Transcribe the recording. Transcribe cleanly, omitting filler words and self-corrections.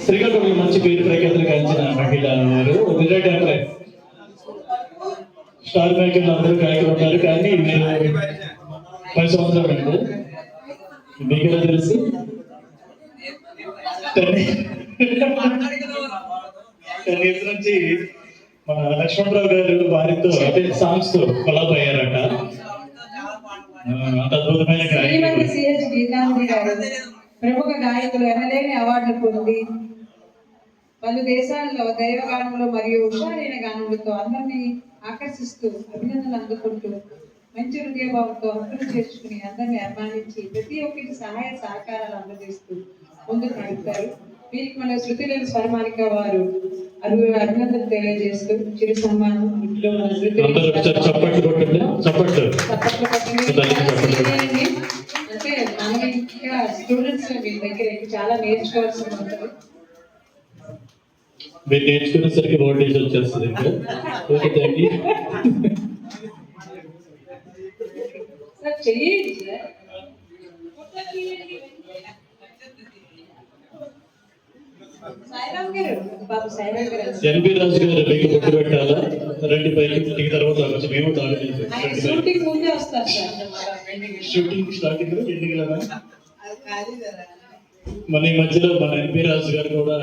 శ్రీకాకుళంలో మంచి పేరు ప్రఖ్యాతులు గాంచిన మహిళ వారు నిజంగా స్టార్ మేకర్లు అందరూ గాయకులు ఉన్నారు, కానీ మీరు 10 సంవత్సరాలు అండి మీకెలా తెలుసు? టెన్ నుంచి మన లక్ష్మణరావు గారు వారితో అదే సాంగ్స్ తో కొలాబ్ అయ్యారట. అంత అద్భుతమైన ప్రముఖ గాయకులు ఎనలేని అవార్డులు పొంది పలు దేశాల్లో దైవగానంలో మరియు హుషారైన గానములతో అందరినీ ఆకర్షిస్తూ అభినందనలు అందుకుంటూ మంచి హృదయభావంతో అభివృద్ధి చేసుకుని అందరినీ అభిమానించి ప్రతి ఒక్కరికి సహాయ సహకారాలు అందజేస్తూ ముందుకు నడుపుతారు. వీరికి మన శృతిలేని స్వరమాలిక వారు అభినందనలు తెలియజేస్తూ చిరు సన్మానం అంటే మనం ఇంకా స్టూడెంట్స్ వీళ్ళ దగ్గర చాలా నేర్చుకోవాల్సి ఉంటుంది. మీరు నేర్చుకునేసరికి వోల్టేజ్ వచ్చేస్తుంది. ఎన్బి రాజు గారు మీకు బొట్టు పెట్టాలా? రెండు పైకి దిగిన తర్వాత కొంచెం మేము షూటింగ్ స్టార్టింగ్ ఎండింగ్ మన మధ్యలో మన ఎన్బి రాజు గారు కూడా